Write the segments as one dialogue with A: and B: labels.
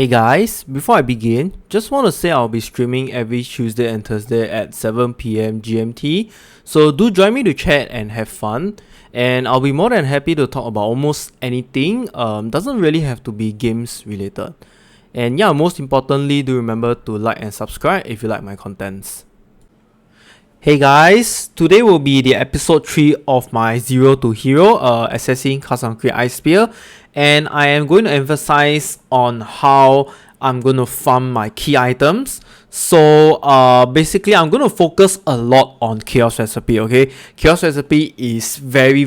A: Hey guys, before I begin, just want to say I'll be streaming every Tuesday and Thursday at 7 PM GMT, so do join me to chat and have fun, and I'll be more than happy to talk about almost anything, doesn't really have to be games related. And yeah, most importantly, do remember to like and subscribe if you like my contents. Hey guys, today will be the episode 3 of my Zero to Hero assessing CoC Ice Spear, and I am going to emphasize on how I'm going to farm my key items. So basically I'm going to focus a lot on Chaos Recipe, okay? Chaos Recipe is very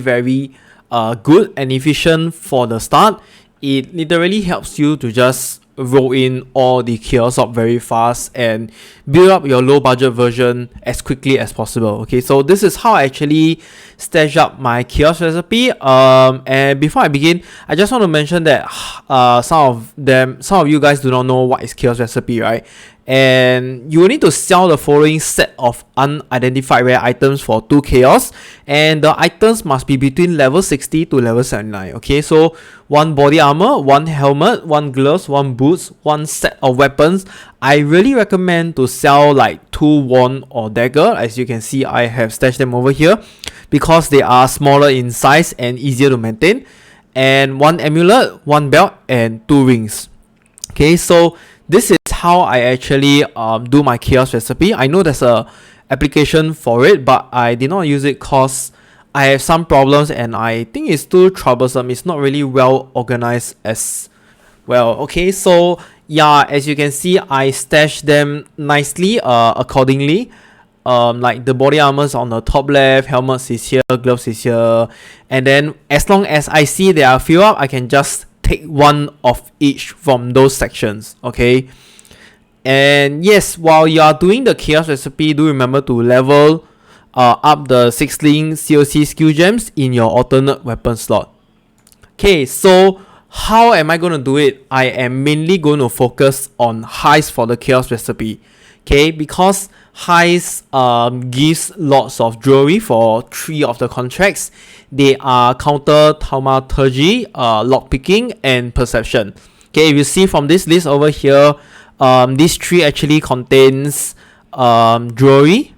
A: good and efficient for the start. It literally helps you to just roll in all the chaos up very fast and build up your low budget version as quickly as possible. Okay, so this is how I actually stash up my chaos recipe. And before I begin, I just want to mention that some of you guys do not know what is chaos recipe, right? And you will need to sell the following set of unidentified rare items for 2 chaos, and the items must be between level 60 to level 79. Okay, so 1 body armor, 1 helmet, 1 gloves, 1 boots, 1 set of weapons. I really recommend to sell like 2 wand or dagger. As you can see, I have stashed them over here because they are smaller in size and easier to maintain, and 1 amulet, 1 belt, and 2 rings. Okay, so this is how I actually do my chaos recipe. I know there's a application for it, but I did not use it cause I have some problems and I think it's too troublesome. It's not really well organized as well. Okay, so yeah, as you can see, I stashed them nicely accordingly. Like the body armors on the top left, helmets is here, gloves is here, and then as long as I see they are filled up, I can just take 1 of each from those sections. Okay, and yes, while you are doing the chaos recipe, do remember to level up the 6-link CoC skill gems in your alternate weapon slot. Okay, so how am I going to do it? I am mainly going to focus on Heist for the chaos recipe. Okay, because Heist gives lots of jewelry for 3 of the contracts. They are counter thaumaturgy, lockpicking, and perception. Okay, if you see from this list over here, these 3 actually contains jewelry,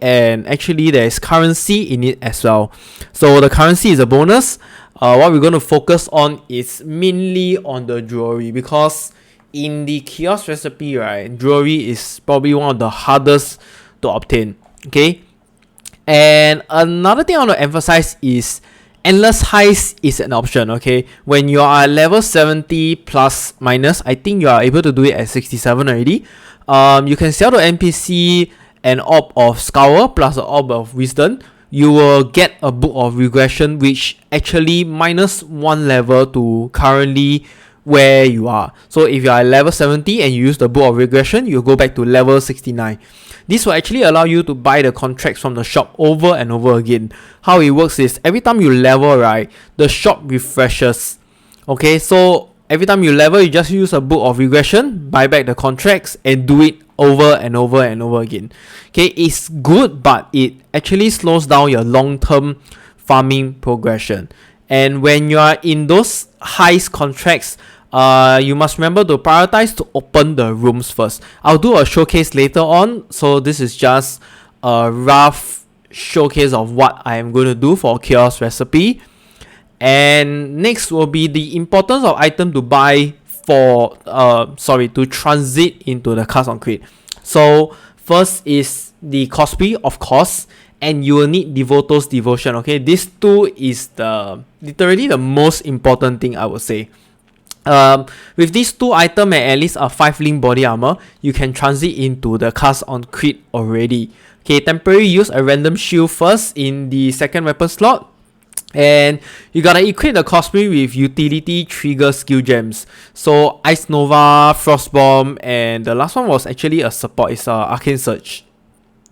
A: and actually there's currency in it as well. So the currency is a bonus. What we're going to focus on is mainly on the jewelry, because in the chaos recipe, right, jewelry is probably one of the hardest to obtain. Okay, and another thing I want to emphasize is endless heist is an option. Okay, when you are level 70 plus minus, I think you are able to do it at 67 already. You can sell the NPC an orb of scour plus an orb of wisdom. You will get a book of regression, which actually minus 1 level to currently where you are. So if you are level 70 and you use the book of regression, you go back to level 69. This will actually allow you to buy the contracts from the shop over and over again. How it works is every time you level, right, the shop refreshes. Okay, so every time you level, you just use a book of regression, buy back the contracts, and do it over and over and over again. Okay, it's good, but it actually slows down your long-term farming progression. And when you are in those heist contracts, you must remember to prioritize to open the rooms first. I'll do a showcase later on, so this is just a rough showcase of what I am going to do for chaos recipe. And next will be the importance of item to buy for to transit into the CoC. So first is the cosplay, of course, and you will need Devoto's Devotion. Okay, this 2 is literally the most important thing, I would say. With these 2 items and at least a 5-link body armor, you can transit into the CoC already. Okay, temporary use a random shield first in the 2nd weapon slot. And you gotta equip the cosplay with utility trigger skill gems. So Ice Nova, Frost Bomb, and the last one was actually a support. It's Arcane Surge.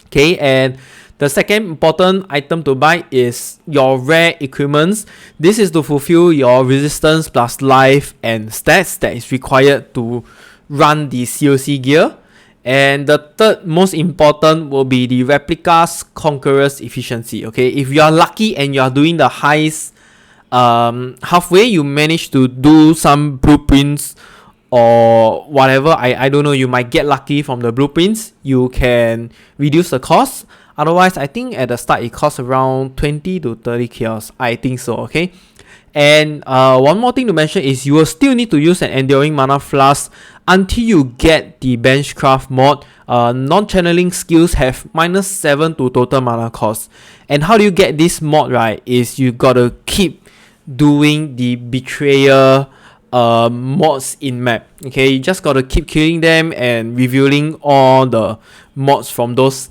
A: Okay, and the second important item to buy is your rare equipments. This is to fulfill your resistance plus life and stats that is required to run the CoC gear. And the third most important will be the Replica's Conqueror's Efficiency. Okay, if you are lucky and you are doing the heist halfway, you manage to do some blueprints or whatever. I don't know, you might get lucky from the blueprints, you can reduce the cost. Otherwise, I think at the start it costs around 20 to 30 chaos. I think so, okay? And one more thing to mention is you will still need to use an enduring mana flask until you get the benchcraft mod. Non-channeling skills have -7 to total mana cost. And how do you get this mod, right? Is you gotta keep doing the betrayer mods in map. Okay, you just gotta keep killing them and revealing all the mods from those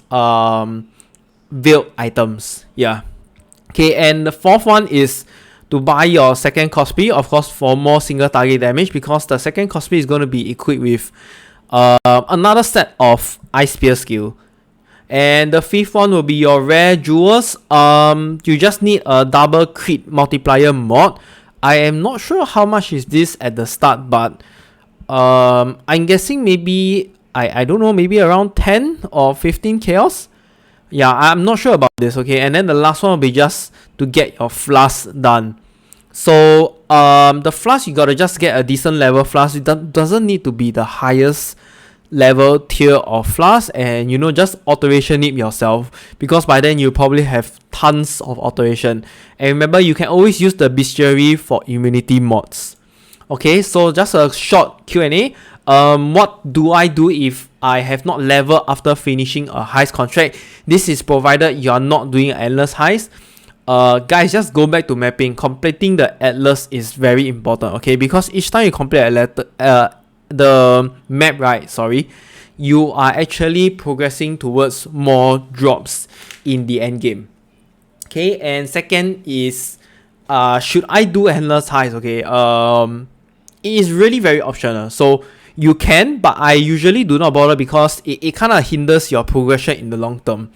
A: veiled items. Yeah. Okay, and the fourth one is to buy your second CoC Spear, of course, for more single target damage, because the second CoC Spear is going to be equipped with another set of Ice Spear skill. And the fifth one will be your rare jewels. You just need a double crit multiplier mod. I am not sure how much is this at the start, but I'm guessing maybe I don't know, maybe around 10 or 15 chaos. Yeah, I'm not sure about this, okay? And then the last one will be just to get your flask done. So the flask, you gotta just get a decent level flask. It doesn't need to be the highest level tier of flask, and just alteration it yourself, because by then you probably have tons of alteration. And remember, you can always use the bestiary for immunity mods. Okay, so just a short Q&A. What do I do if I have not leveled after finishing a heist contract? This is provided you are not doing endless heist. Guys, just go back to mapping. Completing the atlas is very important, okay? Because each time you complete the map, right, you are actually progressing towards more drops in the end game. Okay, and second is, should I do endless heist? Okay, it is really very optional. So you can, but I usually do not bother, because it kind of hinders your progression in the long term.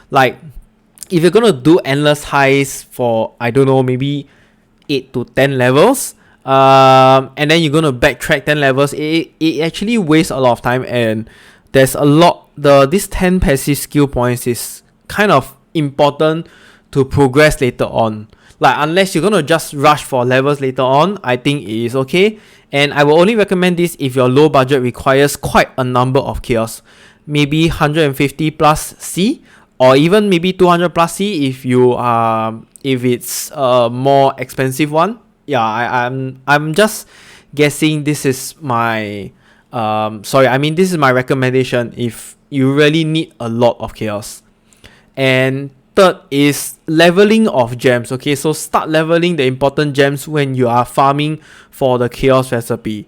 A: Like, if you're gonna do endless heist for, I don't know, maybe 8 to 10 levels, and then you're gonna backtrack 10 levels, it actually wastes a lot of time, and there's a lot, this 10 passive skill points is kind of important to progress later on. Like, unless you're gonna just rush for levels later on, I think it is okay. And I will only recommend this if your low budget requires quite a number of chaos. Maybe 150 plus C, or even maybe 200 plus C if it's a more expensive one. Yeah, I'm just guessing. This is my this is my recommendation if you really need a lot of chaos. And third is leveling of gems. Okay, so start leveling the important gems when you are farming for the chaos recipe.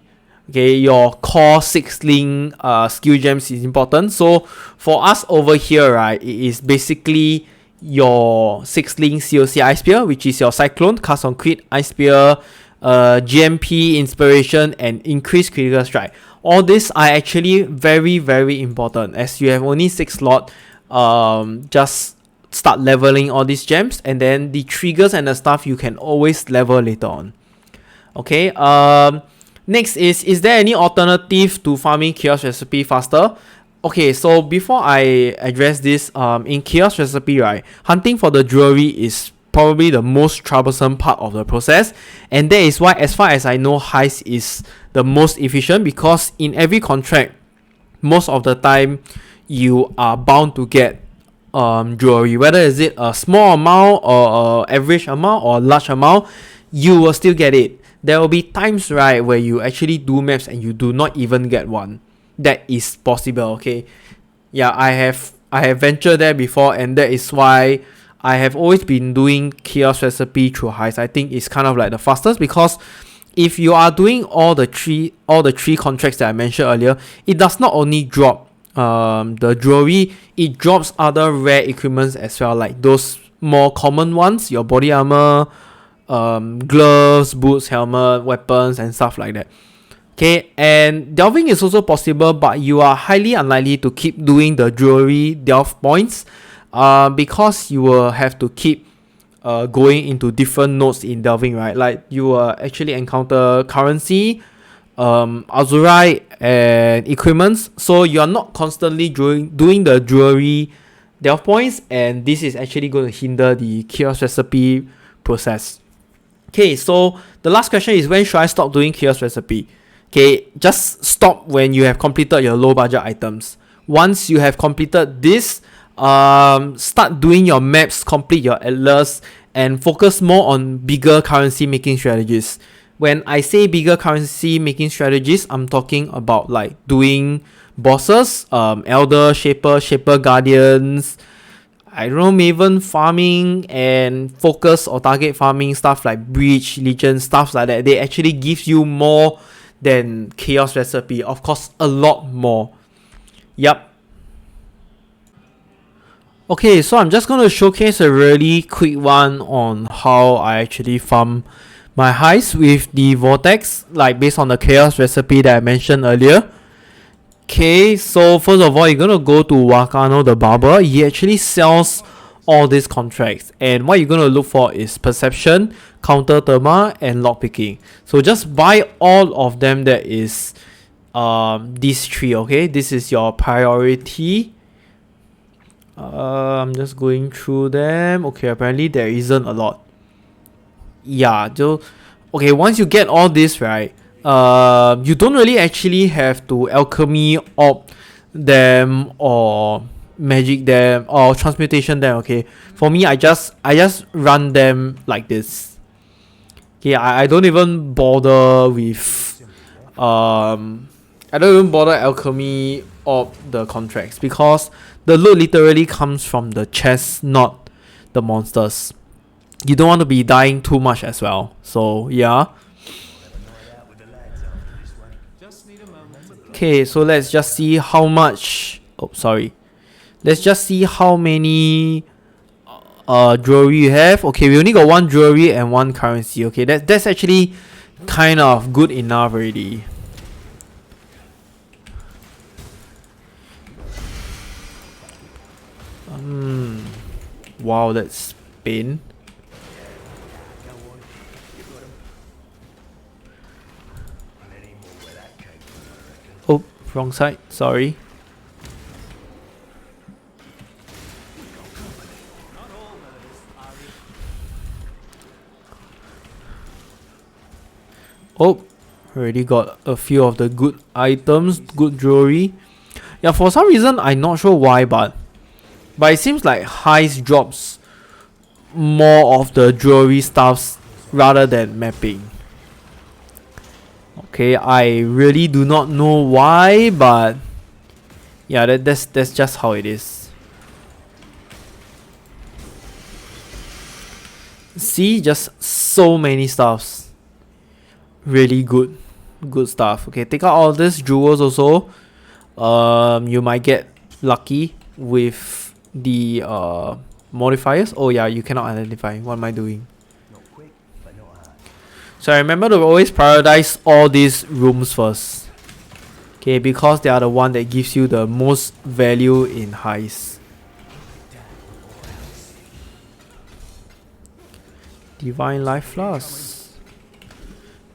A: Okay, your core 6-link skill gems is important. So for us over here, right, it is basically your 6-link CoC Ice Spear, which is your Cyclone, cast on crit, Ice Spear, GMP, Inspiration, and increased critical strike. All these are actually very, very important, as you have only 6 slots. Just start leveling all these gems, and then the triggers and the stuff you can always level later on. Okay, next is there any alternative to farming chaos recipe faster? Okay, so before I address this, in chaos recipe, right, hunting for the jewelry is probably the most troublesome part of the process, and that is why, as far as I know, heist is the most efficient, because in every contract, most of the time you are bound to get jewelry, whether is it a small amount or a average amount or a large amount, you will still get it. There will be times, right, where you actually do maps and you do not even get one. That is possible, okay? Yeah, I have ventured there before, and that is why I have always been doing chaos recipe through heist. I think it's kind of like the fastest, because if you are doing all the three contracts that I mentioned earlier, it does not only drop the jewelry, it drops other rare equipments as well, like those more common ones, your body armor, gloves, boots, helmet, weapons, and stuff like that. Okay, and delving is also possible, but you are highly unlikely to keep doing the jewelry delve points, because you will have to keep going into different nodes in delving, right? Like, you will actually encounter currency, azurite, and equipments, so you are not constantly doing the jewelry delve points, and this is actually going to hinder the chaos recipe process. Okay, so the last question is, when should I stop doing chaos recipe? Okay, just stop when you have completed your low budget items. Once you have completed this, start doing your maps, complete your atlas, and focus more on bigger currency making strategies. When I say bigger currency making strategies, I'm talking about like doing bosses, elder, shaper guardians, I don't know, Maven farming, and focus or target farming, stuff like breach, legion, stuff like that. They actually give you more than chaos recipe, of course a lot more. Yup. Okay, so I'm just going to showcase a really quick one on how I actually farm my heist with the vortex, like based on the chaos recipe that I mentioned earlier. Okay, so first of all, you're gonna go to Wakano the barber. He actually sells all these contracts, and what you're gonna look for is perception, counter therma, and lockpicking. So just buy all of them. That is these three. Okay, this is your priority. I'm just going through them. Okay, apparently there isn't a lot. Yeah, so okay, once you get all this right, you don't really actually have to alchemy op them or magic them or transmutation them. Okay, for me, I just run them like this. Okay, I don't even bother with I don't even bother alchemy of the contracts, because the loot literally comes from the chest, not the monsters. You don't want to be dying too much as well. So yeah. Okay, so let's just see how much. Oh, sorry. Let's just see how many jewelry you have. Okay, we only got one jewelry and one currency. Okay, that's actually kind of good enough already. Wow, that's pain. Oh, wrong side. Sorry. Oh, already got a few of the good items, good jewelry. Yeah, for some reason, I'm not sure why, but it seems like Heist drops more of the jewelry stuffs rather than mapping. Okay, I really do not know why, but yeah, that's just how it is. See, just so many stuffs. Really good stuff. Okay, take out all these jewels also. You might get lucky with the modifiers. Oh yeah, you cannot identify. What am I doing? So I remember to always prioritize all these rooms first. Okay, because they are the one that gives you the most value in Heist. Divine Life Flask.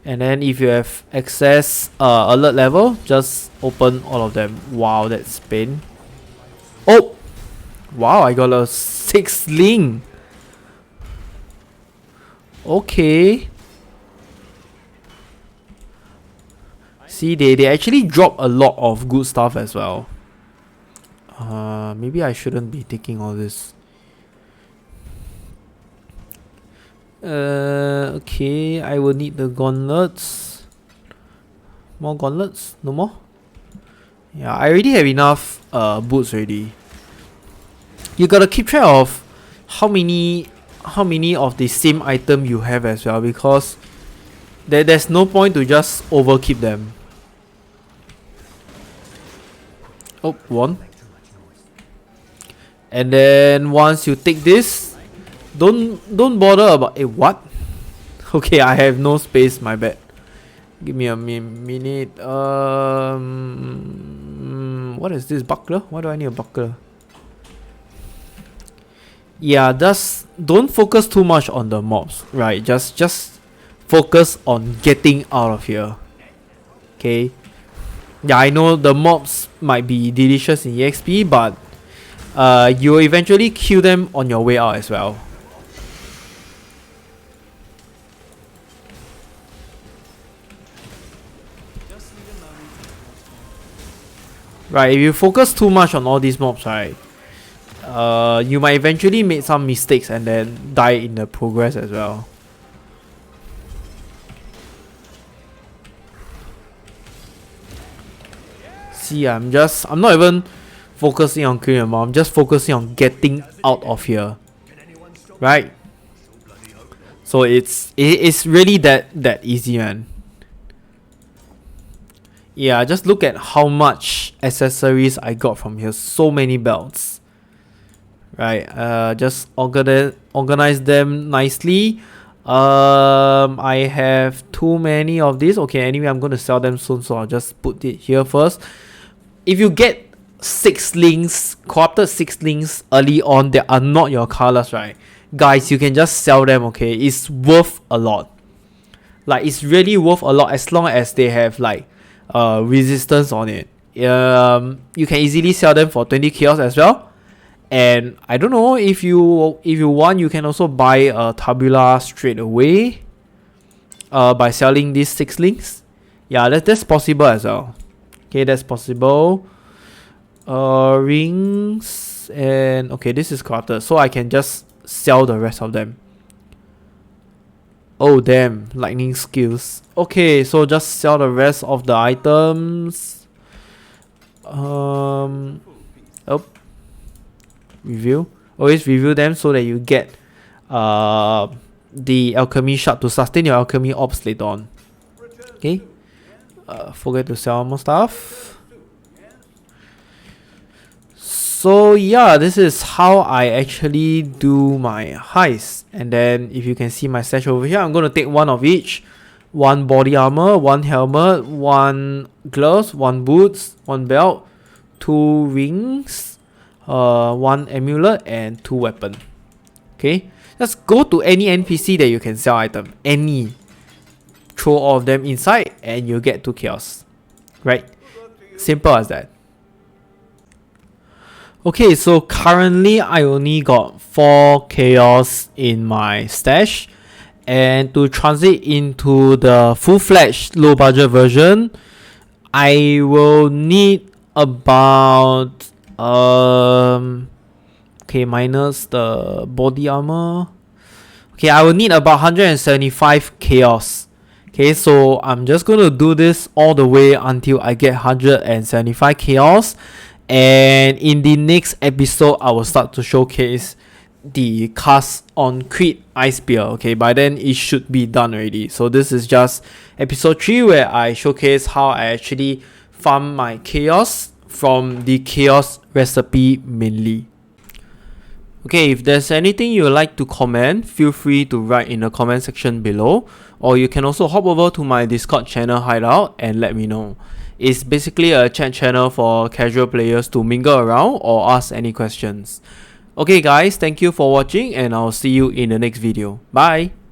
A: And then if you have access alert level, just open all of them. Wow, that's pain. Oh! Wow, I got a 6 link. Okay. See, they actually drop a lot of good stuff as well. Maybe I shouldn't be taking all this. Okay, I will need the gauntlets. More gauntlets? No more? Yeah, I already have enough boots already. You gotta keep track of how many of the same item you have as well, because there's no point to just overkeep them. Oh, one. And then once you take this, don't bother about what? Okay, I have no space, my bad. Give me a minute. What is this, buckler? Why do I need a buckler? Yeah, just don't focus too much on the mobs, right? Just focus on getting out of here. Okay. Yeah, I know the mobs might be delicious in EXP, but you'll eventually kill them on your way out as well. right? If you focus too much on all these mobs, right, you might eventually make some mistakes and then die in the progress as well. See, I'm not even focusing on killing them, I'm just focusing on getting out of here, right? So it's really that easy, man. Yeah, just look at how much accessories I got from here. So many belts, right? Just organize them nicely. I have too many of these. Okay, anyway, I'm gonna sell them soon, so I'll just put it here first. If you get 6 links, corrupted 6 links early on that are not your colors, right, guys, you can just sell them. Okay, it's worth a lot. Like, it's really worth a lot as long as they have like resistance on it. You can easily sell them for 20 chaos as well. And I don't know, if you want, you can also buy a tabula straight away by selling these 6 links. Yeah, that's possible as well. Okay, that's possible. Rings, and okay, this is corrupted, so I can just sell the rest of them. Oh damn, lightning skills. Okay, so just sell the rest of the items. Review. Always review them so that you get the alchemy shard to sustain your alchemy ops later on. Okay. Forget to sell more stuff. So yeah, this is how I actually do my heist. And then if you can see my stash over here, I'm going to take 1 of each. 1 body armor, 1 helmet, 1 gloves, 1 boots, 1 belt, 2 rings, 1 amulet, and 2 weapon. Okay, just go to any NPC that you can sell item. Any. Throw all of them inside and you get 2 chaos. Right? Simple as that. Okay, so currently I only got 4 chaos in my stash. And to transit into the full-fledged low-budget version, I will need about okay, minus the body armor. Okay, I will need about 175 chaos. Okay, so I'm just going to do this all the way until I get 175 chaos. And in the next episode, I will start to showcase the cast on CoC Ice Spear. Okay, by then it should be done already. So this is just episode 3 where I showcase how I actually farm my chaos from the chaos recipe mainly. Okay, if there's anything you would like to comment, feel free to write in the comment section below, or you can also hop over to my Discord channel hideout and let me know. It's basically a chat channel for casual players to mingle around or ask any questions. Okay guys, thank you for watching and I'll see you in the next video. Bye!